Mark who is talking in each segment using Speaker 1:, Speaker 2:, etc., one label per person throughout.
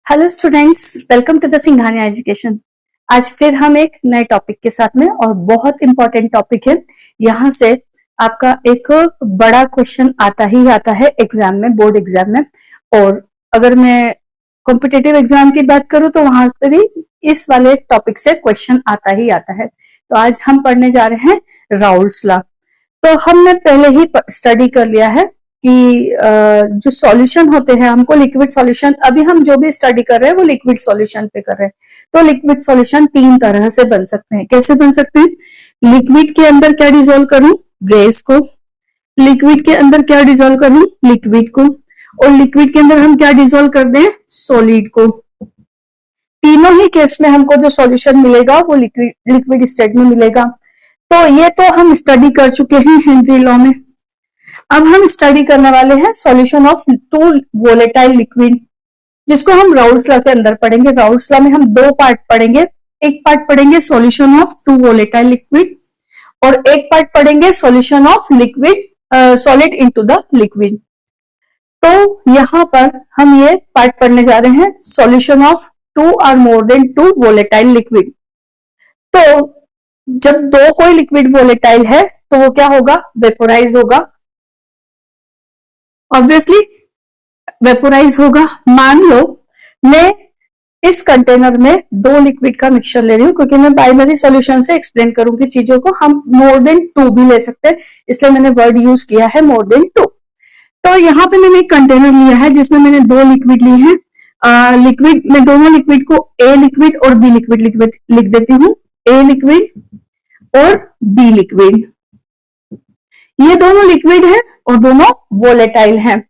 Speaker 1: Hello students, welcome to the Singhania education. आज फिर हम एक नए टॉपिक के साथ में, और बहुत इंपॉर्टेंट टॉपिक है। यहाँ से आपका एक बड़ा क्वेश्चन आता ही आता है एग्जाम में, बोर्ड एग्जाम में। और अगर मैं कॉम्पिटिटिव एग्जाम की बात करूं तो वहां पे भी इस वाले टॉपिक से क्वेश्चन आता ही आता है। तो आज हम पढ़ने जा रहे हैं राउल्स लॉ। तो हमने पहले ही स्टडी कर लिया है कि जो सॉल्यूशन होते हैं, हमको लिक्विड सॉल्यूशन, अभी हम जो भी स्टडी कर रहे हैं वो लिक्विड सॉल्यूशन पे कर रहे हैं। तो लिक्विड सॉल्यूशन तीन तरह से बन सकते हैं। कैसे बन सकते हैं? लिक्विड के अंदर क्या डिसॉल्व करूं? गैस को। लिक्विड के अंदर क्या डिसॉल्व करूं? लिक्विड को। और लिक्विड के अंदर हम क्या डिसॉल्व कर दें? सॉलिड को। तीनों ही केस में हमको जो सॉल्यूशन मिलेगा वो लिक्विड स्टेट में मिलेगा। तो ये तो हम स्टडी कर चुके हैं हेनरी लॉ में। अब हम स्टडी करने वाले हैं solution of two volatile liquid, जिसको हम राउल्स लॉ के अंदर पढ़ेंगे। राउल्स लॉ में हम दो पार्ट पढ़ेंगे। एक पार्ट पढ़ेंगे solution of two volatile liquid, और एक पार्ट पढ़ेंगे solution of liquid solid into the liquid. तो यहां पर हम ये पार्ट पढ़ने जा रहे हैं, सॉल्यूशन ऑफ टू और more than two volatile liquid. तो जब दो कोई लिक्विड वोलेटाइल है तो वो क्या होगा? वेपोराइज होगा। ऑब्वियसली वेपोराइज होगा। मान लो मैं इस कंटेनर में दो लिक्विड का मिक्सचर ले रही हूँ, क्योंकि मैं बाइनरी सॉल्यूशन से एक्सप्लेन करूंगी चीजों को। हम मोर देन टू भी ले सकते हैं, इसलिए मैंने वर्ड यूज किया है मोर देन टू। तो यहाँ पे मैंने एक कंटेनर लिया है जिसमें मैंने दो लिक्विड लिए हैं। लिक्विड में दोनों लिक्विड को ए लिक्विड और बी लिक्विड लिख देती हूँ। ए लिक्विड और बी लिक्विड, ये दोनों लिक्विड है और दोनों वोलेटाइल हैं।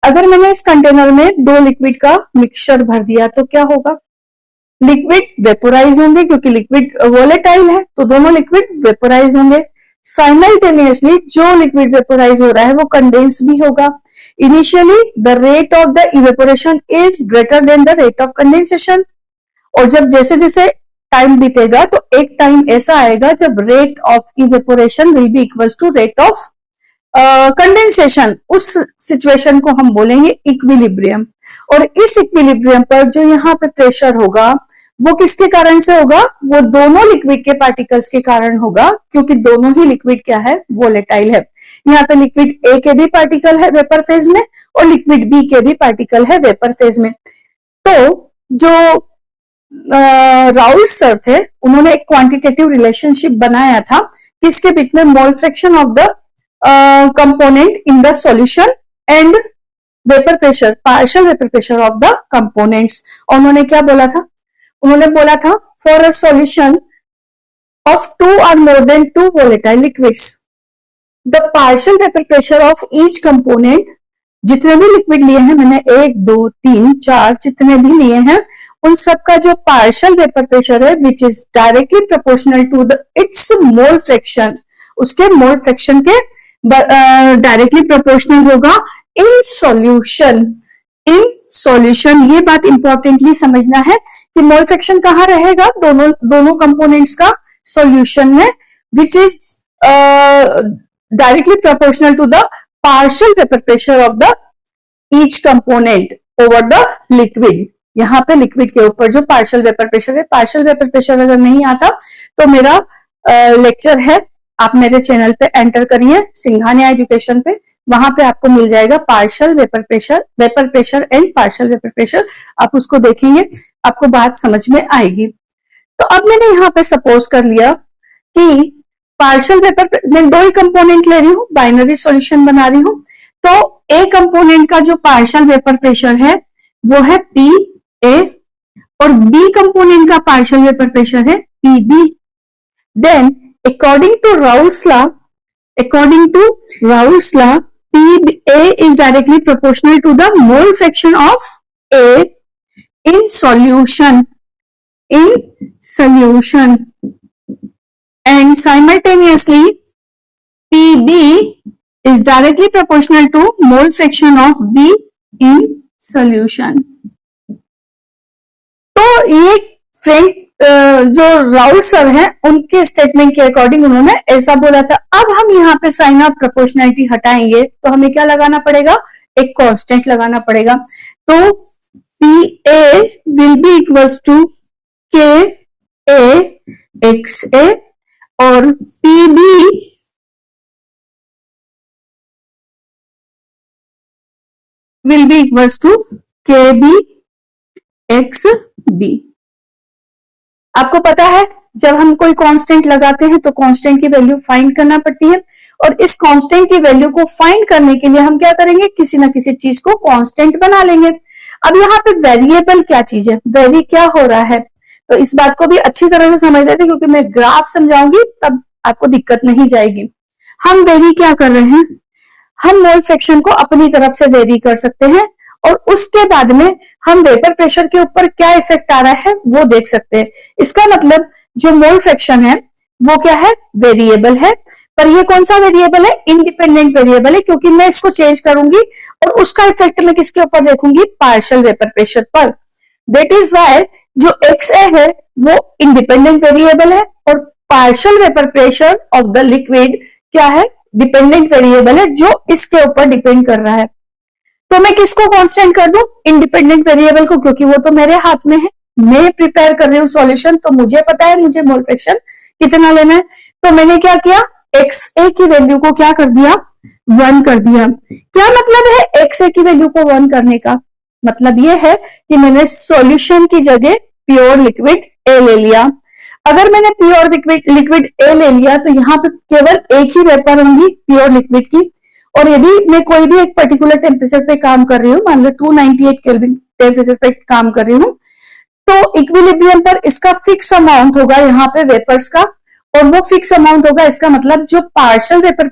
Speaker 1: अगर मैंने इस कंटेनर में दो लिक्विड का मिक्सचर भर दिया तो क्या होगा? लिक्विड वेपोराइज होंगे, क्योंकि लिक्विड वोलेटाइल है तो दोनों लिक्विड वेपोराइज होंगे। साइमल्टेनियसली जो लिक्विड वेपोराइज हो रहा है वो कंडेंस भी होगा। Initially the rate of the evaporation is greater than the rate of condensation, और जब जैसे जैसे टाइम बीतेगा तो एक टाइम ऐसा आएगा जब rate of evaporation will be equals to rate of condensation. उस सिचुएशन को हम बोलेंगे इक्विलिब्रियम। और इस इक्विलिब्रियम पर जो यहाँ पे प्रेशर होगा वो किसके कारण से होगा? वो दोनों लिक्विड के पार्टिकल्स के कारण होगा, क्योंकि दोनों ही लिक्विड क्या है? वोलेटाइल है। यहाँ पे लिक्विड ए के भी पार्टिकल है वेपर फेज में, और लिक्विड बी के भी पार्टिकल है वेपर फेज में। तो जो राउल्स सर थे, उन्होंने एक क्वांटिटेटिव रिलेशनशिप बनाया था किसके बीच में? मोल fraction of the component in the solution and vapor pressure, partial vapor pressure of the components। और उन्होंने क्या बोला था? उन्होंने बोला था for a solution of two or more than two volatile liquids, the partial vapor pressure of each component, जितने भी लिक्विड लिए हैं मैंने, एक दो तीन चार जितने भी लिए हैं, उन सबका जो पार्शियल वेपर प्रेशर है which is directly proportional to the its mole fraction, उसके मोल फ्रैक्शन के डायरेक्टली प्रोपोर्शनल होगा इन सॉल्यूशन। इन सॉल्यूशन, ये बात इंपॉर्टेंटली समझना है कि मोल फ्रैक्शन कहाँ रहेगा? दोनों कंपोनेंट्स का सॉल्यूशन में, which is directly proportional to the partial vapour pressure of the each component over the liquid. यहाँ पे लिक्विड के ऊपर जो पार्शियल वेपर प्रेशर है, पार्शियल वेपर प्रेशर अगर नहीं आता तो मेरा लेक्चर है, आप मेरे चैनल पे एंटर करिए सिंघानिया एजुकेशन पे, वहां पे आपको मिल जाएगा partial vapour pressure and partial vapour pressure. आप उसको देखेंगे, आपको बात समझ में आएगी। तो अब मैंने यहाँ पे सपोज कर लिया कि पार्शियल वेपर, मैं दो ही कंपोनेंट ले रही हूँ, बाइनरी सॉल्यूशन बना रही हूँ। तो ए कंपोनेंट का जो पार्शियल वेपर प्रेशर है वो है पी ए, और बी कंपोनेंट का पार्शियल वेपर प्रेशर है P B. Then according to Raoult's law, PA is directly proportional to the mole fraction of A in solution, and simultaneously PB is directly proportional to mole fraction of B in solution। तो ये friend जो Raoult sir हैं उनके statement के according उन्होंने ऐसा बोला था। अब हम यहाँ पे साइन ऑफ प्रोपोर्शनैलिटी हटाएंगे तो हमें क्या लगाना पड़ेगा? एक कांस्टेंट लगाना पड़ेगा। तो P A will be equals to K A X A और P B will be equals to K B X B. आपको पता है जब हम कोई कांस्टेंट लगाते हैं तो कांस्टेंट की वैल्यू फाइंड करना पड़ती है, और इस कांस्टेंट की वैल्यू को फाइंड करने के लिए हम क्या करेंगे, किसी ना किसी चीज को कांस्टेंट बना लेंगे। अब यहाँ पे वेरिएबल क्या चीज है, वेरी क्या हो रहा है, तो इस बात को भी अच्छी तरह से समझ लेते हैं, क्योंकि मैं ग्राफ समझाऊंगी तब आपको दिक्कत नहीं जाएगी। हम वेरी क्या कर रहे हैं, हम मोल फ्रैक्शन को अपनी तरफ से वेरी कर सकते हैं, और उसके बाद में हम वेपर प्रेशर के ऊपर क्या इफेक्ट आ रहा है वो देख सकते हैं। इसका मतलब जो मोल फ्रैक्शन है वो क्या है, वेरिएबल है, पर ये कौन सा वेरिएबल है, इंडिपेंडेंट वेरिएबल है, क्योंकि मैं इसको चेंज करूंगी और उसका इफेक्ट मैं किसके ऊपर देखूंगी, पार्शियल वेपर प्रेशर पर। दैट इज वाई जो XA है वो इंडिपेंडेंट वेरिएबल है, और partial vapour pressure of the liquid क्या है, डिपेंडेंट वेरिएबल है, जो इसके ऊपर डिपेंड कर रहा है। तो मैं किसको कांस्टेंट कर दूं, इंडिपेंडेंट वेरिएबल को, क्योंकि वो तो मेरे हाथ में है, मैं प्रिपेयर कर रही हूँ सॉल्यूशन, तो मुझे पता है मुझे मोल फ्रैक्शन कितना लेना है। तो मैंने क्या किया, XA की वैल्यू को क्या कर दिया, 1 कर दिया। क्या मतलब है XA की वैल्यू को 1 करने का, मतलब ये है कि मैंने सॉल्यूशन की जगह प्योर लिक्विड A ले लिया। अगर मैंने प्योर लिक्विड A ले लिया तो यहाँ पे केवल एक ही वेपर होंगी प्योर लिक्विड की, और यदि मैं कोई भी एक पर्टिकुलर टेम्परेचर पे काम कर रही हूँ, मान लो 298 केल्विन टेम्परेचर पे काम कर रही हूँ, तो इक्विलिब्रियम पर इसका फिक्स अमाउंट होगा यहाँ पे वेपर्स का, और वो फिक्स अमाउंट होगा, इसका मतलब जो पार्शियल वेपर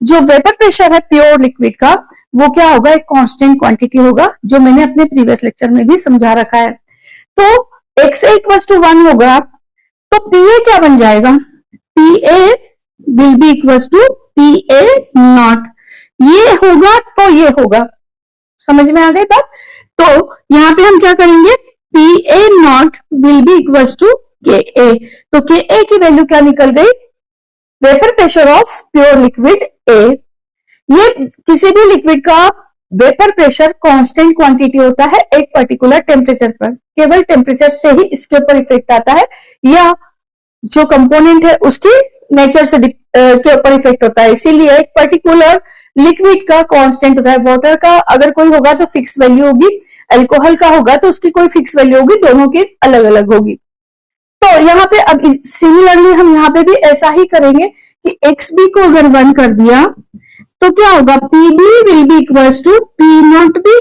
Speaker 1: जो वेपर प्रेशर है प्योर लिक्विड का वो क्या होगा, एक कांस्टेंट क्वांटिटी होगा, जो मैंने अपने प्रीवियस लेक्चर में भी समझा रखा है। तो XA इक्वल्स टू 1 होगा, तो PA क्या बन जाएगा, PA will be equals to PA naught, ये होगा तो ये होगा, समझ में आ गई बात। तो यहाँ पे हम क्या करेंगे, PA naught will be equals to KA, तो KA की वैल्यू क्या निकल गई, vapour pressure of pure liquid A। ये किसी भी लिक्विड का वेपर प्रेशर कांस्टेंट क्वांटिटी होता है एक पर्टिकुलर टेम्परेचर पर, केवल टेम्परेचर से ही इसके ऊपर इफेक्ट आता है, या जो कंपोनेंट है उसकी नेचर से के ऊपर इफेक्ट होता है। इसीलिए एक पर्टिकुलर लिक्विड का कांस्टेंट होता है, वाटर का अगर कोई होगा तो फिक्स वैल्यू होगी, अल्कोहल का होगा तो उसकी कोई फिक्स वैल्यू होगी, दोनों की अलग अलग होगी। तो यहाँ पे अब सिमिलरली हम यहाँ पे भी ऐसा ही करेंगे कि XB को अगर 1 कर दिया तो क्या होगा, PB will be equals to P naught B,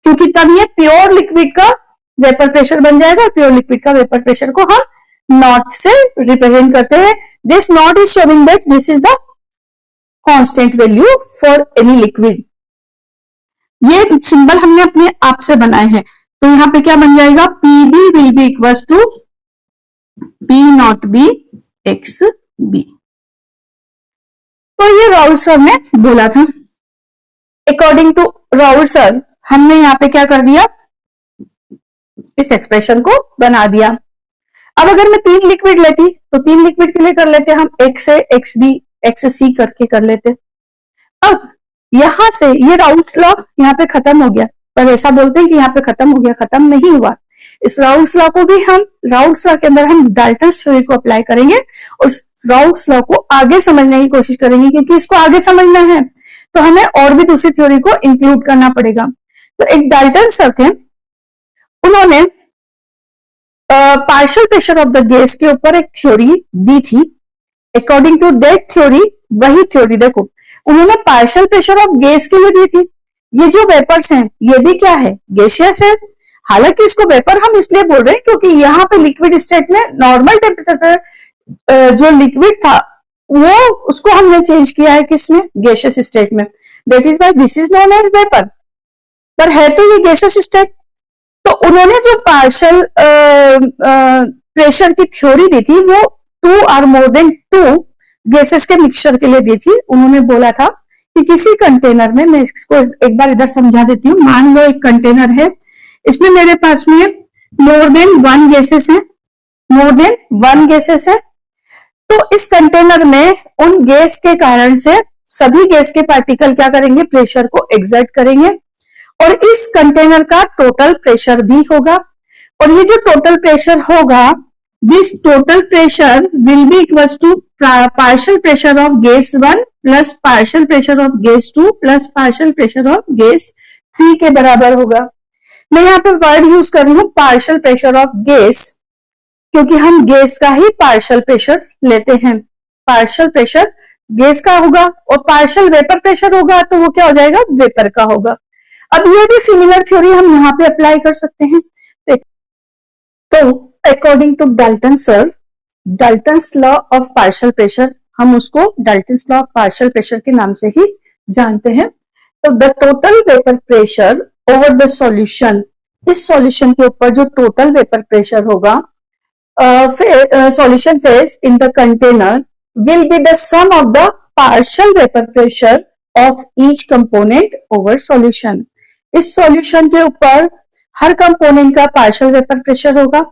Speaker 1: क्योंकि तब ये प्योर लिक्विड का वेपर प्रेशर बन जाएगा, और प्योर लिक्विड का वेपर प्रेशर को हम नॉट से रिप्रेजेंट करते हैं। This naught is showing that this is the constant value for any liquid. ये सिंबल हमने अपने आप से बनाए हैं, तो यहाँ पे क्या बन जाएगा, PB will be equals to P naught B XB। तो ये राउल सर ने बोला था। अकॉर्डिंग टू राउल सर हमने यहाँ पे क्या कर दिया, इस एक्सप्रेशन को बना दिया। अब अगर मैं 3 लिक्विड लेती तो 3 लिक्विड के लिए कर लेते हम XA XB XC करके कर लेते। अब यहां से ये राउल्स लॉ यहाँ पे खत्म हो गया, पर ऐसा बोलते हैं कि यहाँ पे खत्म हो गया, खत्म नहीं हुआ। इस राउल्स लॉ को भी हम राउल्स लॉ के अंदर हम डाल्टन्स थ्योरी को अप्लाई करेंगे, और राउल्स लॉ को आगे समझने की कोशिश करेंगे, क्योंकि इसको आगे समझना है तो हमें और भी दूसरी थ्योरी को इंक्लूड करना पड़ेगा। तो एक डाल्टन सर थे, उन्होंने partial pressure of the gas के ऊपर एक थ्योरी दी थी। अकॉर्डिंग टू दैट थ्योरी, वही थ्योरी देखो उन्होंने पार्शियल प्रेशर ऑफ गैस के लिए दी थी। ये जो वेपर्स हैं ये भी क्या है, गैसियस है। हालांकि इसको वेपर हम इसलिए बोल रहे हैं क्योंकि यहाँ पे लिक्विड स्टेट में नॉर्मल टेम्परेचर पर जो लिक्विड था वो उसको हमने चेंज किया है किसमें, गैसियस स्टेट में। That is why this is known as vapour, पर है तो ये गैसियस स्टेट। तो उन्होंने जो पार्शियल प्रेशर की थ्योरी दी थी वो 2 और मोर देन 2 गैसेस के मिक्सचर के लिए दी थी। उन्होंने बोला था कि किसी कंटेनर में, मैं इसको एक बार इधर समझा देती हूँ। मान लो एक कंटेनर है, इसमें मेरे पास में मोर देन 1 गैसेस है, मोर देन 1 गैसेस है। तो इस कंटेनर में उन गैस के कारण से सभी गैस के पार्टिकल क्या करेंगे, प्रेशर को एक्सर्ट करेंगे, और इस कंटेनर का टोटल प्रेशर भी होगा। और ये जो टोटल प्रेशर होगा, this total pressure will be equals to partial pressure of gas 1 plus partial pressure of gas 2 plus partial pressure of gas 3 के बराबर होगा। मैं यहाँ पे वर्ड यूज कर रही हूँ पार्शियल प्रेशर ऑफ गैस, क्योंकि हम गैस का ही पार्शियल प्रेशर लेते हैं। पार्शियल प्रेशर गैस का होगा और पार्शियल वेपर प्रेशर होगा तो वो क्या हो जाएगा, वेपर का होगा। अब ये भी सिमिलर थ्योरी हम यहाँ पे अप्लाई कर सकते हैं। तो according to Dalton sir, Dalton's law of partial pressure, हम उसको Dalton's law of partial pressure के नाम से ही जानते हैं। तो the total vapour pressure over the solution, इस सॉल्यूशन के ऊपर जो टोटल वेपर प्रेशर होगा solution phase in the container will be the sum of the partial vapor pressure of each component over solution। इस solution के ऊपर हर component का partial vapour pressure होगा,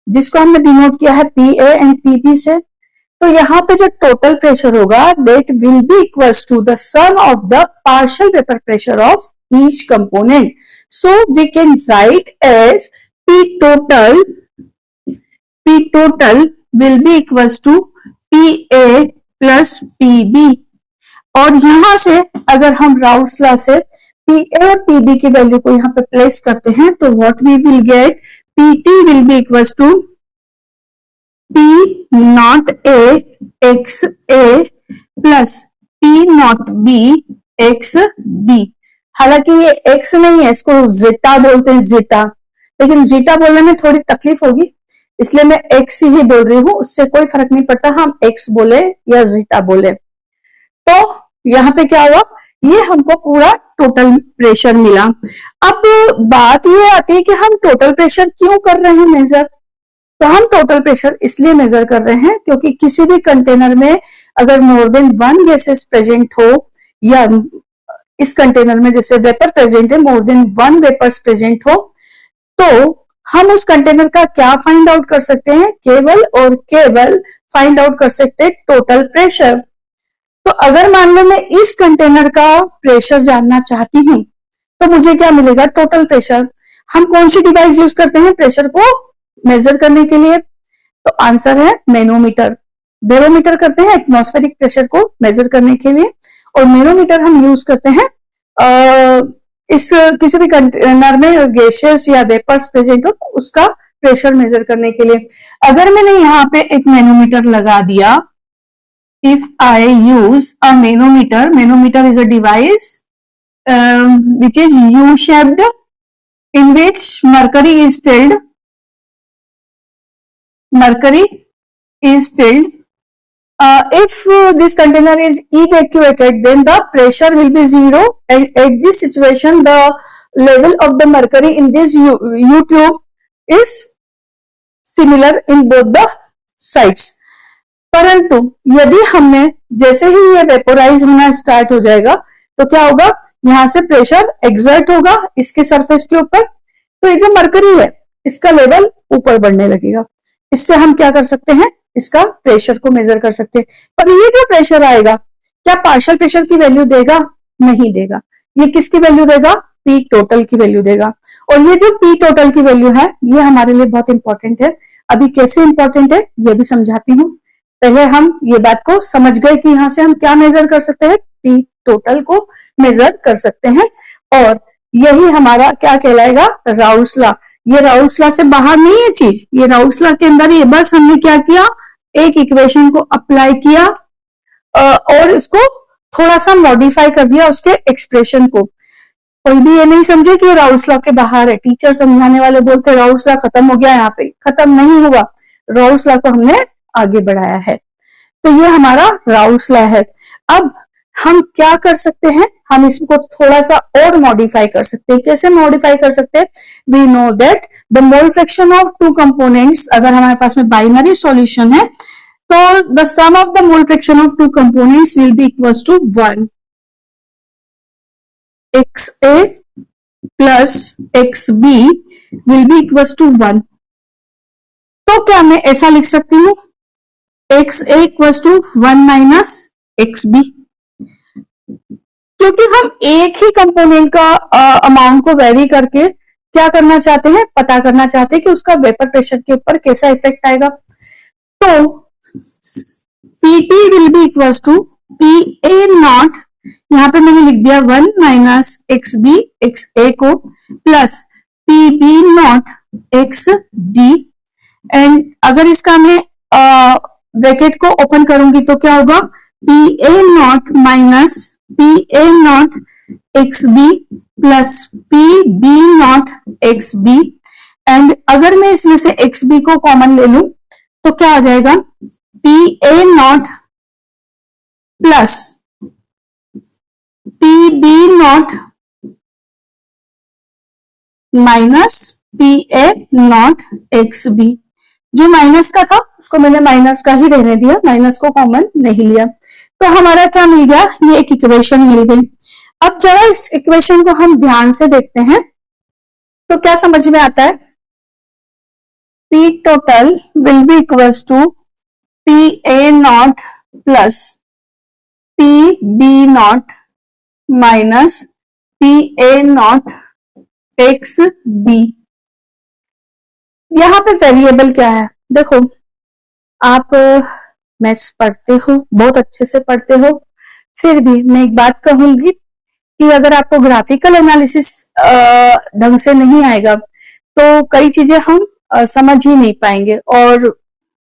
Speaker 1: जिसको हमने डिनोट किया है PA एंड PP से। तो यहाँ पे जो टोटल प्रेशर होगा that will be equals to the sum of the partial vapor pressure of each component। So we can write as P total will be equals to PA plus PB। और यहां से अगर हम Raoult's law से PA और PB की value को यहाँ पे प्लेस करते हैं तो what we will get, PT will be equals to P naught A x A plus P naught B x B। हालांकि ये x नहीं है, इसको जीटा बोलते हैं, जीटा, लेकिन जीटा बोलने में थोड़ी तकलीफ होगी, इसलिए मैं x ही बोल रही हूं, उससे कोई फर्क नहीं पड़ता हम x बोले या जीटा बोले। तो यहाँ पे क्या हुआ, ये हमको पूरा टोटल प्रेशर मिला। अब बात ये आती है कि हम टोटल प्रेशर क्यों कर रहे हैं मेजर। तो हम टोटल प्रेशर इसलिए मेजर कर रहे हैं क्योंकि किसी भी कंटेनर में अगर मोर देन 1 गैसेस प्रेजेंट हो, या इस कंटेनर में जैसे वेपर प्रेजेंट है, मोर देन 1 वेपर्स प्रेजेंट हो, तो हम उस कंटेनर का क्या फाइंड आउट कर सकते हैं, केवल और केवल फाइंड आउट कर सकते हैं टोटल प्रेशर। तो अगर मान लो मैं इस कंटेनर का प्रेशर जानना चाहती हूं तो मुझे क्या मिलेगा, टोटल प्रेशर। हम कौन सी डिवाइस यूज करते हैं प्रेशर को मेजर करने के लिए, तो आंसर है मैनोमीटर। बैरोमीटर करते हैं एटमॉस्फेरिक प्रेशर को मेजर करने के लिए, और मैनोमीटर हम यूज करते हैं इस किसी भी कंटेनर में गैसेस या वेपर्स प्रेजेंट हो तो उसका प्रेशर मेजर करने के लिए। अगर मैंने यहाँ पे एक मैनोमीटर लगा दिया, if I use a manometer is a device which is U-shaped in which mercury is filled, if this container is evacuated then the pressure will be 0, and at this situation the level of the mercury in this U-tube is similar in both the sides। परंतु यदि हमने जैसे ही ये vaporise होना start हो जाएगा तो क्या होगा, यहां से प्रेशर एक्सर्ट होगा इसके सरफेस के ऊपर, तो ये जो मरकरी है इसका लेवल ऊपर बढ़ने लगेगा। इससे हम क्या कर सकते हैं, इसका प्रेशर को मेजर कर सकते हैं। पर ये जो प्रेशर आएगा क्या पार्शियल प्रेशर की वैल्यू देगा, नहीं देगा। ये किसकी वैल्यू देगा, पी टोटल की वैल्यू देगा। और ये जो पी टोटल की वैल्यू है ये हमारे लिए बहुत इंपॉर्टेंट है। अभी कैसे इंपॉर्टेंट है ये भी समझाती हूँ। पहले हम ये बात को समझ गए कि यहां से हम क्या मेजर कर सकते हैं, पी टोटल को मेजर कर सकते हैं, और यही हमारा क्या कहलाएगा, राउल्स लॉ। ये राउल्स लॉ से बाहर नहीं है चीज, ये राउल्स लॉ के अंदर ही, बस हमने क्या किया, एक इक्वेशन को अप्लाई किया और इसको थोड़ा सा मॉडिफाई कर दिया उसके एक्सप्रेशन को। कोई भी ये नहीं समझे कि राउल्स लॉ के बाहर है। टीचर समझाने वाले बोलते राउल्स लॉ खत्म हो गया, यहाँ पे खत्म नहीं हुआ, राउल्स लॉ को हमने आगे बढ़ाया है। तो ये हमारा राउल्स लॉ है। अब हम क्या कर सकते हैं, हम इसको थोड़ा सा और मॉडिफाई कर सकते हैं। कैसे मॉडिफाई कर सकते हैं, we know that the mole fraction of two components, अगर हमारे पास में बाइनरी सॉल्यूशन है तो the sum of the mole fraction of two components will be equals to 1, XA plus XB will be equals to 1। तो क्या मैं ऐसा लिख सकती हूं, XA equals to 1 minus XB। क्योंकि हम एक ही कंपोनेंट का अमाउंट को वेरी करके क्या करना चाहते हैं, पता करना चाहते हैं कि उसका वेपर प्रेशर के ऊपर कैसा इफेक्ट आएगा। तो Pt will be equal to Pa naught, यहाँ पे मैंने लिख दिया 1 minus X B X A को plus Pb naught X D, and अगर इसका मैं ब्रैकेट को ओपन करूंगी तो क्या होगा, Pa naught minus Pa naught X B plus Pb naught X B, and अगर मैं इसमें से एक्स बी को कॉमन ले लूं तो क्या हो जाएगा, Pa naught plus Pb naught minus Pa naught X B. जो माइनस का था उसको मैंने माइनस का ही रहने दिया, माइनस को कॉमन नहीं लिया। तो हमारा क्या मिल गया, ये एक इक्वेशन मिल गई। अब जरा इस इक्वेशन को हम ध्यान से देखते हैं तो क्या समझ में आता है, P total will be equals to Pa naught plus Pb naught minus Pa naught X B. यहाँ पे वेरिएबल क्या है, देखो आप मैथ्स पढ़ते हो, बहुत अच्छे से पढ़ते हो, फिर भी मैं एक बात कहूंगी कि अगर आपको ग्राफिकल एनालिसिस ढंग से नहीं आएगा तो कई चीजें हम समझ ही नहीं पाएंगे। और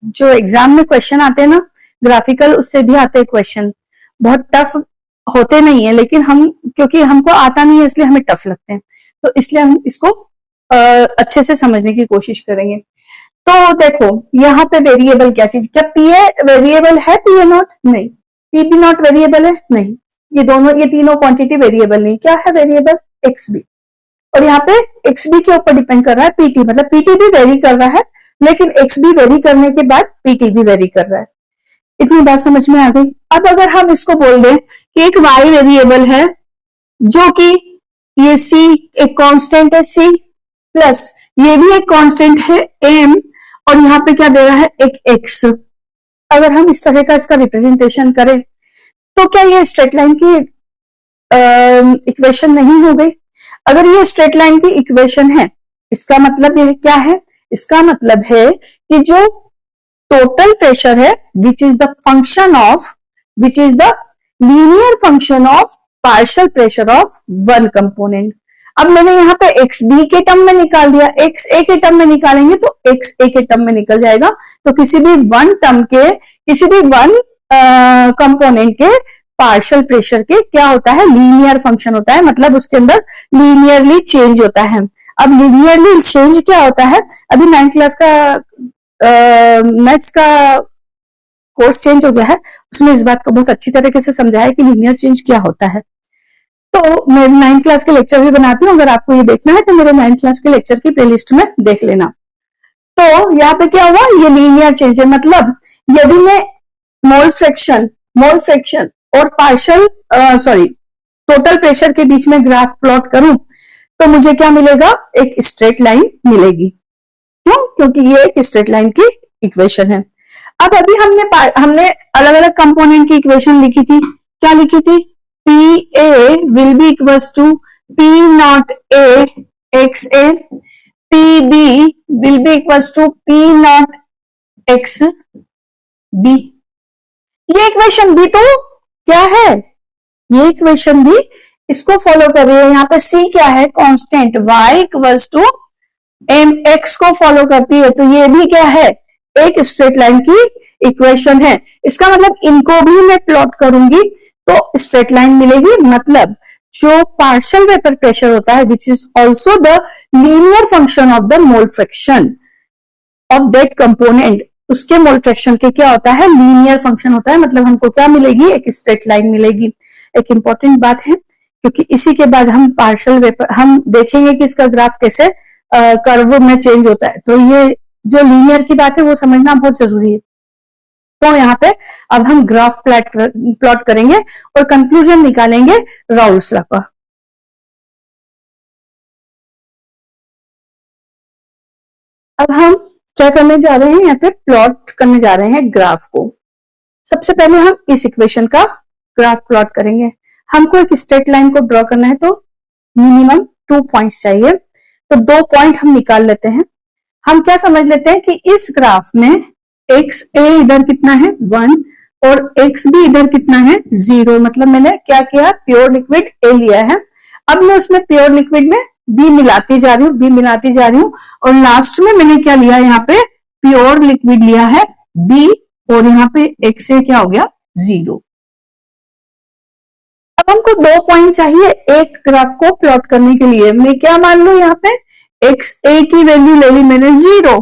Speaker 1: जो एग्जाम में क्वेश्चन आते हैं ना ग्राफिकल, उससे भी आते हैं क्वेश्चन, बहुत टफ होते नहीं है, लेकिन हम क्योंकि हमको आता नहीं है इसलिए हमें टफ लगते हैं, तो इसलिए हम इसको अच्छे से समझने की कोशिश करेंगे। तो देखो यहाँ पे वेरिएबल क्या चीज, क्या पीए वेरिएबल है, पीए नॉट नहीं, पीबी नॉट वेरिएबल है नहीं, ये तीनों क्वांटिटी वेरिएबल नहीं, क्या है वेरिएबल, एक्स बी। और यहाँ पे एक्स बी के ऊपर डिपेंड कर रहा है पीटी, मतलब पीटी भी वेरी कर रहा है, लेकिन एक्स बी वेरी करने के बाद पीटी भी वेरी कर रहा है। इतनी बात समझ में आ गई। अब अगर हम इसको बोल दें कि एक वाई वेरिएबल है जो कि ये सी एक कांस्टेंट है सी, प्लस ये भी एक कांस्टेंट है एम, और यहाँ पे क्या दे रहा है एक एक्स। अगर हम इस तरह का इसका रिप्रेजेंटेशन करें तो क्या ये स्ट्रेट लाइन की इक्वेशन नहीं हो गई? अगर ये स्ट्रेट लाइन की इक्वेशन है, इसका मतलब ये क्या है, इसका मतलब है कि जो टोटल प्रेशर है which is the function of, which is the linear function of partial pressure of one component. अब मैंने यहाँ पे एक्स बी के टर्म में निकाल दिया, एक्स ए के टर्म में निकालेंगे तो एक्स ए के टर्म में निकल जाएगा। तो किसी भी वन टर्म के, किसी भी वन कंपोनेंट के पार्शियल प्रेशर के क्या होता है, लीनियर फंक्शन होता है, मतलब उसके अंदर लीनियरली चेंज होता है। अब लीनियरली चेंज क्या होता है, अभी 9th क्लास का मैथ्स का कोर्स चेंज हो गया है, उसमें इस बात को बहुत अच्छी तरीके से समझाया है कि लीनियर चेंज क्या होता है। तो मैं 9th क्लास के लेक्चर भी बनाती हूँ, अगर आपको ये देखना है तो मेरे 9th क्लास के लेक्चर की प्लेलिस्ट में देख लेना। तो यहाँ पे क्या हुआ, ये लीनियर चेंज है, मतलब यदि मैं मोल फ्रैक्शन और पार्शियल टोटल प्रेशर के बीच में ग्राफ प्लॉट करूं तो मुझे क्या मिलेगा, एक स्ट्रेट लाइन मिलेगी। क्यों? क्योंकि ये एक स्ट्रेट लाइन की इक्वेशन है। अब अभी हमने अलग अलग कंपोनेंट की इक्वेशन लिखी थी, क्या लिखी थी, P A will be equals to P naught A X A, P B will be equals to P naught X B. ये इक्वेशन भी तो क्या है, ये इक्वेशन भी इसको फॉलो कर रही है। यहाँ पे सी क्या है, constant, y equals to M X को फॉलो करती है, तो ये भी क्या है, एक स्ट्रेट लाइन की इक्वेशन है। इसका मतलब इनको भी मैं प्लॉट करूंगी तो स्ट्रेट लाइन मिलेगी, मतलब जो पार्शियल वेपर प्रेशर होता है which is also the linear function of the mole fraction of that component, उसके मोल फ्रैक्शन के क्या होता है, लीनियर फंक्शन होता है, मतलब हमको क्या मिलेगी, एक स्ट्रेट लाइन मिलेगी। एक इंपॉर्टेंट बात है, क्योंकि इसी के बाद हम पार्शियल वेपर हम देखेंगे कि इसका ग्राफ कैसे कर्व में चेंज होता है, तो ये जो लीनियर की बात है वो समझना बहुत जरूरी है। तो यहाँ पे अब हम ग्राफ प्लॉट करेंगे और कंक्लूजन निकालेंगे राउल्स लॉ का। अब हम क्या करने जा रहे हैं, यहाँ पे प्लॉट करने जा रहे हैं ग्राफ को। सबसे पहले हम इस इक्वेशन का ग्राफ प्लॉट करेंगे। हमको एक स्ट्रेट लाइन को ड्रॉ करना है तो मिनिमम 2 पॉइंट्स चाहिए, तो 2 पॉइंट हम निकाल लेते हैं। हम क्या समझ लेते हैं कि इस ग्राफ में एक्स ए इधर कितना है 1 और एक्स बी इधर कितना है 0, मतलब मैंने क्या किया, प्योर लिक्विड ए लिया है। अब मैं उसमें प्योर लिक्विड में बी मिलाती जा रही हूँ और लास्ट में मैंने क्या लिया, यहाँ पे प्योर लिक्विड लिया है बी और यहाँ पे एक्स ए क्या हो गया 0। अब हमको 2 पॉइंट चाहिए एक ग्राफ को प्लॉट करने के लिए। मैं क्या मान लू, यहाँ पे एक्स ए की वैल्यू ले ली मैंने 0,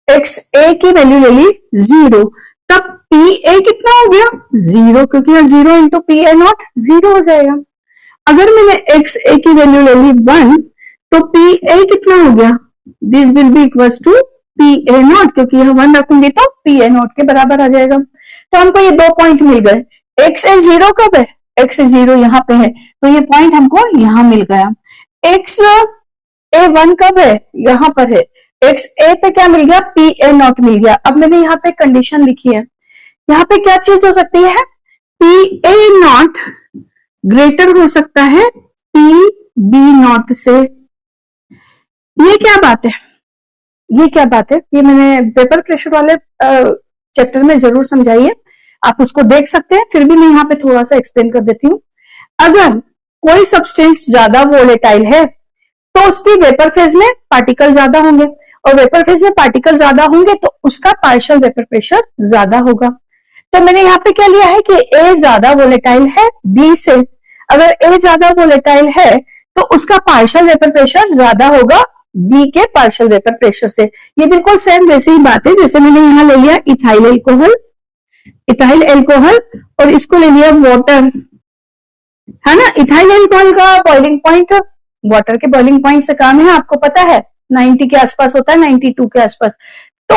Speaker 1: एक्स ए की वैल्यू ले ली 0, तब पी ए कितना हो गया 0, क्योंकि 0 इंटू पी ए नॉट 0 हो जाएगा। अगर मैंने एक्स ए की वैल्यू ले ली 1, तो पी ए कितना हो गया, this will be equals to P A naught, क्योंकि यह 1 रखूंगी तो पी ए नॉट के बराबर आ जाएगा। तो हमको ये 2 पॉइंट मिल गए। एक्स ए 0 कब है, एक्स ए 0 यहाँ पे है, तो ये पॉइंट हमको यहाँ मिल गया। एक्स ए 1 कब है, यहाँ पर है, एक्स ए पे क्या मिल गया, पी ए नॉट मिल गया। अब मैंने यहाँ पे कंडीशन लिखी है, यहाँ पे क्या चीज हो सकती है, पी ए नॉट ग्रेटर हो सकता है पी बी नॉट से। ये क्या बात है, ये क्या बात है, ये मैंने वेपर प्रेशर वाले चैप्टर में जरूर समझाई है, आप उसको देख सकते हैं, फिर भी मैं यहाँ पे थोड़ा सा एक्सप्लेन कर देती हूँ। अगर कोई सब्सटेंस ज्यादा वोलेटाइल है तो उसकी वेपर फेज में पार्टिकल ज्यादा होंगे, और वेपर फेज में पार्टिकल ज्यादा होंगे तो उसका पार्शियल वेपर प्रेशर ज्यादा होगा। तो मैंने यहाँ पे क्या लिया है कि ए ज्यादा वोलेटाइल है बी से, अगर ए ज्यादा वोलेटाइल है तो उसका पार्शियल वेपर प्रेशर ज्यादा होगा बी के पार्शियल वेपर प्रेशर से। ये बिल्कुल सेम वैसे ही बात है जैसे मैंने यहाँ ले लिया इथाइल एल्कोहल और इसको ले लिया वाटर, है ना। इथाइल एल्कोहल का बॉइलिंग पॉइंट वाटर के बॉइलिंग पॉइंट से कम है, आपको पता है 90 के आसपास होता है, 92 के आसपास। तो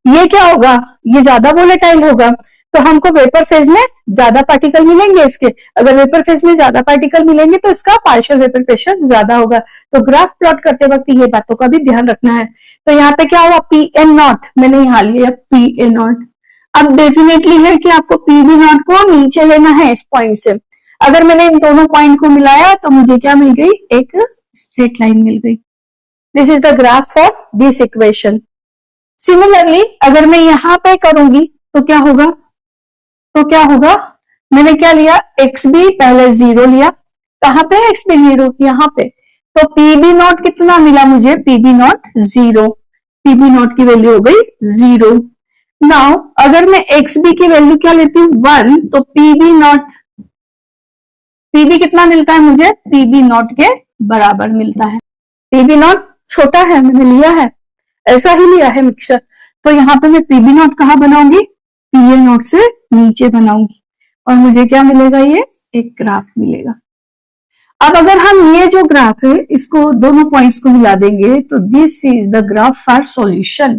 Speaker 1: ये क्या होगा, ये ज्यादा वोलेटाइल होगा, तो हमको वेपर फेज में ज्यादा पार्टिकल मिलेंगे इसके। अगर वेपर फेज में ज्यादा पार्टिकल मिलेंगे तो इसका पार्शियल वेपर प्रेशर ज्यादा होगा। तो ग्राफ प्लॉट करते वक्त ये बातों का भी ध्यान रखना है। तो यहाँ पे क्या हुआ, पी एन नॉट, मैंने यहाँ लिया पी ए नॉट। अब डेफिनेटली है कि आपको पी बी नॉट को नीचे लेना है इस पॉइंट से। अगर मैंने इन दोनों पॉइंट को मिलाया तो मुझे क्या मिल गई, एक स्ट्रेट लाइन मिल गई। This is the graph for this equation. Similarly अगर मैं यहां पे करूंगी तो क्या होगा, मैंने क्या लिया, एक्स बी पहले 0 लिया, कहां पे एक्स बी 0, यहाँ पे, तो पी बी नॉट कितना मिला मुझे, P B naught 0, P B naught की वैल्यू हो गई 0। नाउ अगर मैं एक्स बी की वैल्यू क्या लेती हूँ 1, तो P B naught, P B कितना मिलता है मुझे, पी बी नॉट के बराबर मिलता है। पी बी नॉट छोटा है, मैंने लिया है, ऐसा ही लिया है मिक्सचर, तो यहाँ पे मैं पी बी नॉट कहाँ बनाऊंगी, पी ए नॉट से नीचे बनाऊंगी और मुझे क्या मिलेगा, ये एक ग्राफ मिलेगा। अब अगर हम ये जो ग्राफ है इसको दोनों पॉइंट्स को मिला देंगे तो this is the graph for solution,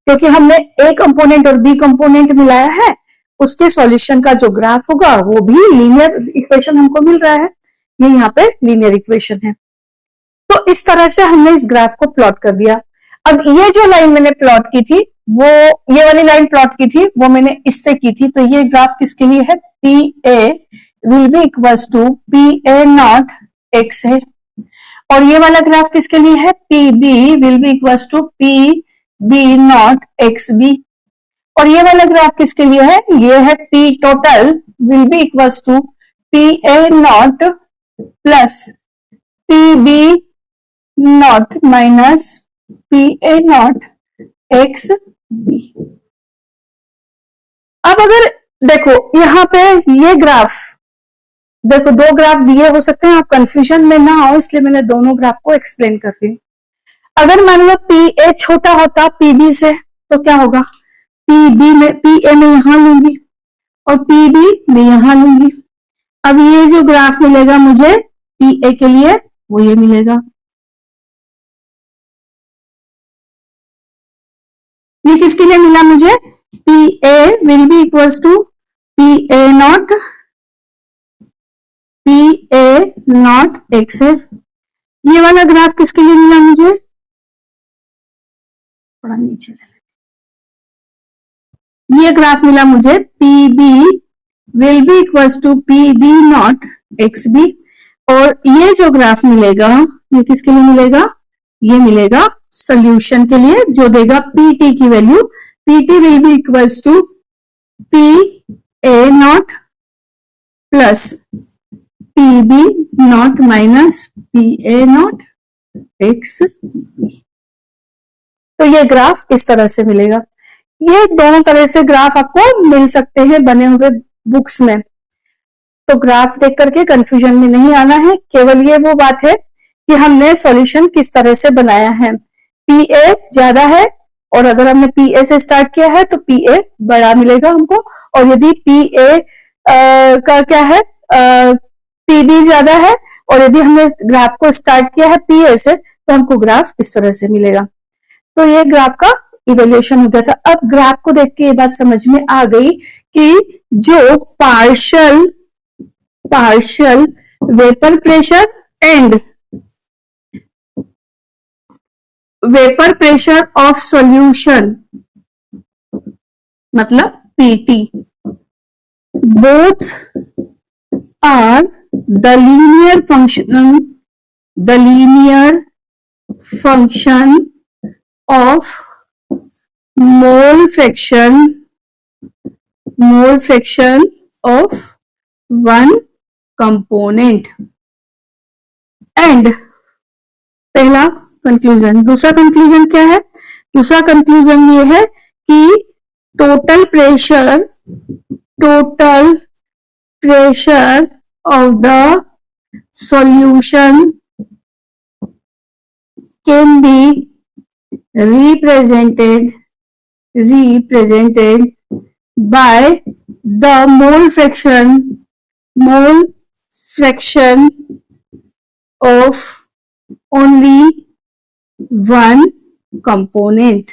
Speaker 1: क्योंकि हमने ए कंपोनेंट और बी कंपोनेंट मिलाया है, उसके सॉल्यूशन का जो ग्राफ होगा वो भी लीनियर इक्वेशन हमको मिल रहा है, ये यहाँ पे लीनियर इक्वेशन है। तो इस तरह से हमने इस ग्राफ को प्लॉट कर दिया। अब ये जो लाइन मैंने प्लॉट की थी, वो ये वाली लाइन प्लॉट की थी वो मैंने इससे की थी, तो ये ग्राफ किसके लिए है, P A will be equals to P A naught X है, और ये वाला ग्राफ किसके लिए है, P B will be equals to P B naught X B, और ये वाला ग्राफ किसके लिए है, ये है P total will be equals to P A naught plus P B naught minus P A naught X B. अब अगर देखो यहाँ पे ये ग्राफ, देखो 2 ग्राफ दिए हो सकते हैं, आप कंफ्यूजन में ना हो इसलिए मैंने दोनों ग्राफ को एक्सप्लेन कर रही हूँ। अगर मान लो पी ए छोटा होता पी बी से तो क्या होगा, पी बी में, पी ए में यहां लूंगी और पी बी में यहां लूंगी। अब ये जो ग्राफ मिलेगा मुझे पी ए के लिए वो ये मिलेगा, ये किसके लिए मिला मुझे, P A will be equals to P A naught X है। ये वाला ग्राफ किसके लिए मिला मुझे, थोड़ा नीचे, ये ग्राफ मिला मुझे P B will be equals to P B naught X B. और ये जो ग्राफ मिलेगा ये किसके लिए मिलेगा, ये मिलेगा सोल्यूशन के लिए, जो देगा पीटी की value. PT will be equals to P A naught plus P B naught minus P A naught X. तो ये ग्राफ इस तरह से मिलेगा। ये दोनों तरह से ग्राफ आपको मिल सकते हैं बने हुए बुक्स में। तो ग्राफ देख करके कंफ्यूजन में नहीं आना है, केवल ये वो बात है कि हमने सॉल्यूशन किस तरह से बनाया है। पी ए ज्यादा है और अगर हमने पी ए से स्टार्ट किया है तो पी ए बड़ा मिलेगा हमको, और यदि पी ए का क्या है पी बी ज्यादा है और यदि हमने ग्राफ को स्टार्ट किया है पी ए से तो हमको ग्राफ इस तरह से मिलेगा। तो ये ग्राफ का इवेल्युएशन हो गया था। अब ग्राफ को देख के ये बात समझ में आ गई कि जो partial vapour pressure and vapour pressure of solution मतलब PT, both are the linear function of mole fraction of one component। And पहला कंक्लूजन। दूसरा कंक्लूजन क्या है, दूसरा कंक्लूजन ये है कि total pressure of the solution can be represented by the mole fraction of only one component।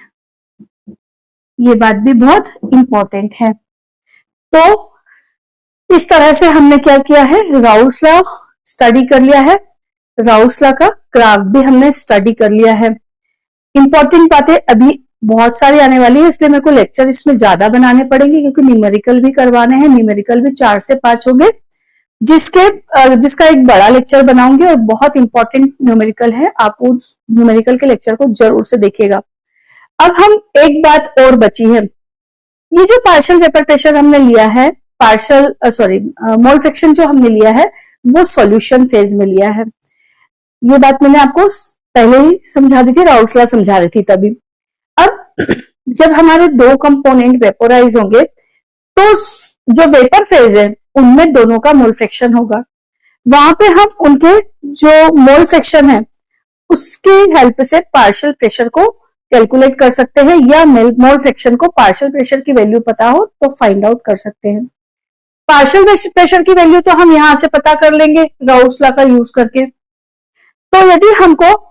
Speaker 1: ये बात भी बहुत इंपॉर्टेंट है। तो इस तरह से हमने क्या किया है, राउल्स लॉ स्टडी कर लिया है, राउल्स लॉ का ग्राफ भी हमने स्टडी कर लिया है। इंपॉर्टेंट बातें अभी बहुत सारी आने वाली है, इसलिए मेरे को लेक्चर इसमें ज्यादा बनाने पड़ेंगे क्योंकि न्यूमेरिकल भी करवाने हैं। न्यूमेरिकल भी 4 से 5 होंगे, जिसका एक बड़ा लेक्चर बनाऊंगे और बहुत इंपॉर्टेंट न्यूमेरिकल है। आप उस न्यूमेरिकल के लेक्चर को जरूर से देखिएगा। अब हम एक बात और बची है, ये जो पार्शियल वेपर प्रेशर हमने लिया है, मोल फ्रैक्शन जो हमने लिया है वो सॉल्यूशन फेज में लिया है। ये बात मैंने आपको पहले ही समझा दी थी, राउल्स लॉ समझा रही थी तभी। अब जब हमारे दो कंपोनेंट वेपोराइज होंगे तो जो वेपर फेज है उनमें दोनों का मोल फ्रैक्शन होगा। वहां पे हम उनके जो मोल फ्रैक्शन है उसकी हेल्प से पार्शियल प्रेशर को कैलकुलेट कर सकते हैं, या मोल फ्रैक्शन को पार्शियल प्रेशर की वैल्यू पता हो तो फाइंड आउट कर सकते हैं। पार्शियल प्रेशर की वैल्यू तो हम यहां से पता कर लेंगे राउल्स लॉ का यूज करके। तो यदि हमको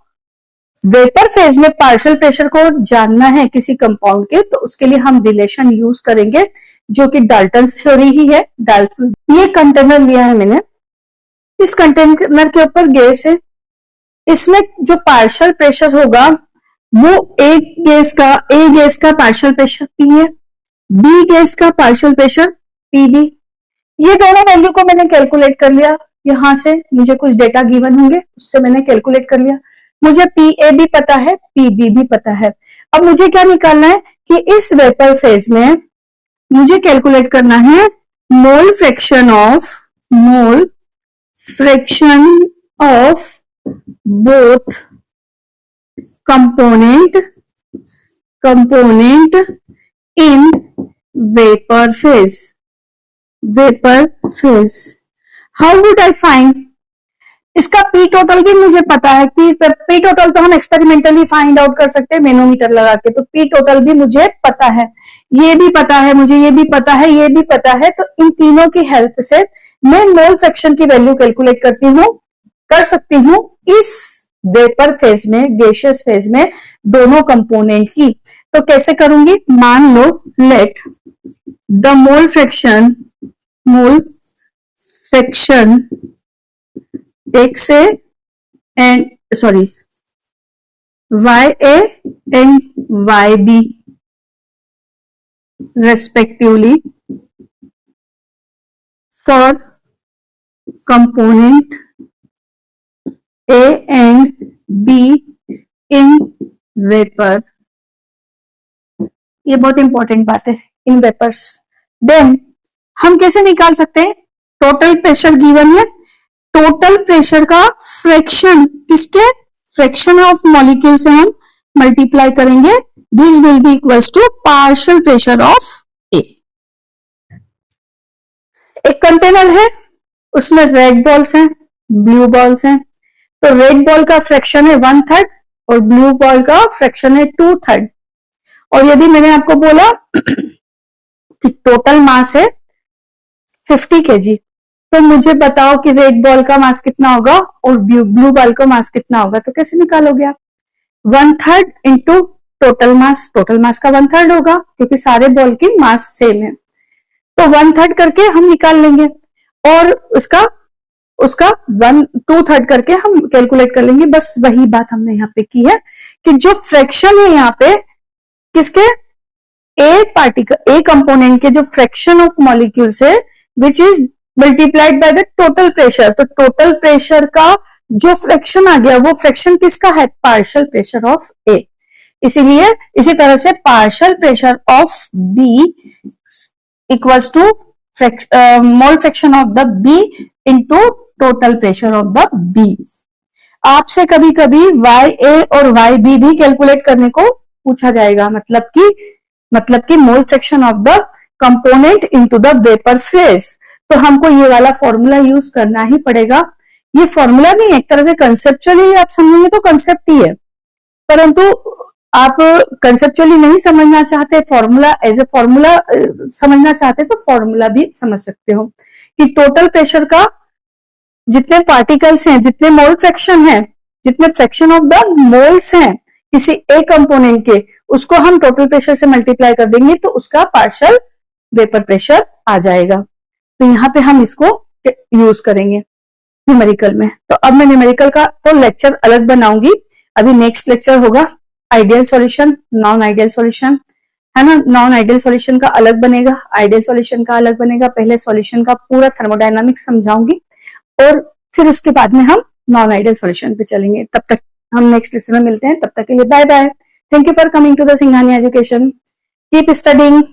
Speaker 1: वेपर फेज में पार्शियल प्रेशर को जानना है किसी कंपाउंड के, तो उसके लिए हम रिलेशन यूज करेंगे जो कि डाल्टन्स थ्योरी ही है। ये कंटेनर लिया है मैंने, इस कंटेनर के ऊपर गैस है, इसमें जो पार्शियल प्रेशर होगा वो ए गैस का पार्शियल प्रेशर पी है, बी गैस का पार्शियल प्रेशर पी बी। ये दोनों वैल्यू को मैंने कैलकुलेट कर लिया, यहां से मुझे कुछ डेटा गिवन होंगे उससे मैंने कैलकुलेट कर लिया। मुझे पी ए भी पता है, पी बी भी पता है। अब मुझे क्या निकालना है कि इस वेपर फेज में मुझे कैलकुलेट करना है मोल fraction of both component in vapour phase. How would I find? इसका पी टोटल भी मुझे पता है। पी टोटल तो हम एक्सपेरिमेंटली फाइंड आउट कर सकते हैं मैनोमीटर लगा के, तो पी टोटल भी मुझे पता है, ये भी पता है मुझे, ये भी पता है, ये भी पता है। तो इन तीनों की हेल्प से मैं मोल फ्रैक्शन की वैल्यू कैलकुलेट कर सकती हूँ इस वेपर फेज में, गैसियस फेज में दोनों कंपोनेंट की। तो कैसे करूंगी, मान लो let the mole fraction XA and YA and YB respectively for component A and B in vapor. ये बहुत इंपॉर्टेंट बात है, इन वेपर्स. देन हम कैसे निकाल सकते हैं? टोटल प्रेशर गिवन है, टोटल प्रेशर का फ्रैक्शन, किसके? फ्रैक्शन ऑफ मॉलिक्यूल से हम मल्टीप्लाई करेंगे. This will be equals to partial pressure of A. एक कंटेनर है, उसमें रेड बॉल्स हैं, ब्लू बॉल्स हैं. तो रेड बॉल का फ्रैक्शन है 1/3 और ब्लू बॉल का फ्रैक्शन है 2/3. और यदि मैंने आपको बोला कि टोटल मास है 50 kg, तो मुझे बताओ कि रेड बॉल का मास कितना होगा और ब्लू बॉल का मास कितना होगा. तो कैसे निकालोगे आप? 1/3 into total mass. Total mass का 1/3 होगा क्योंकि सारे बॉल की मास सेम है. तो 1/3 करके हम निकाल लेंगे और उसका 2/3 करके हम कैलकुलेट कर लेंगे. बस वही बात हमने यहाँ पे की है कि जो फ्रैक्शन है यहाँ पे किसके? ए कंपोनेंट के जो फ्रैक्शन ऑफ मॉलिक्यूल्स है which is multiplied by the total pressure. तो टोटल प्रेशर का जो फ्रैक्शन आ गया वो फ्रैक्शन किसका है? Partial pressure of A. इसीलिए इसी तरह से partial pressure of B equals to mole fraction of the B into total pressure of the B. आपसे कभी कभी वाई ए और वाई बी भी कैलकुलेट करने को पूछा जाएगा. मतलब कि मोल fraction of the component into the vapour phase. तो हमको ये वाला फॉर्मूला यूज करना ही पड़ेगा. ये फॉर्मूला नहीं, एक तरह से कंसेप्चुअली आप समझेंगे तो कंसेप्ट ही है, परंतु आप कंसेप्चुअली नहीं समझना चाहते, फॉर्मूला एज ए फॉर्मूला समझना चाहते तो फॉर्मूला भी समझ सकते हो कि टोटल प्रेशर का जितने पार्टिकल्स हैं, जितने मोल फ्रैक्शन है, जितने फ्रैक्शन ऑफ द मोल्स हैं किसी एक कंपोनेंट के, उसको हम टोटल प्रेशर से मल्टीप्लाई कर देंगे तो उसका पार्शियल वेपर प्रेशर आ जाएगा. तो यहाँ पे हम इसको यूज करेंगे न्यूमेरिकल में. तो अब मैं न्यूमेरिकल का तो लेक्चर अलग बनाऊंगी. अभी नेक्स्ट लेक्चर होगा ideal solution, non ideal solution, है ना. नॉन आइडियल सॉल्यूशन का अलग बनेगा, आइडियल सॉल्यूशन का अलग बनेगा. पहले सॉल्यूशन का पूरा थर्मोडायनामिक्स समझाऊंगी और फिर उसके बाद में हम नॉन आइडियल सॉल्यूशन पे चलेंगे. तब तक हम नेक्स्ट लेक्चर में मिलते हैं. तब तक के लिए bye bye. Thank you for coming to the Singhania education. Keep studying.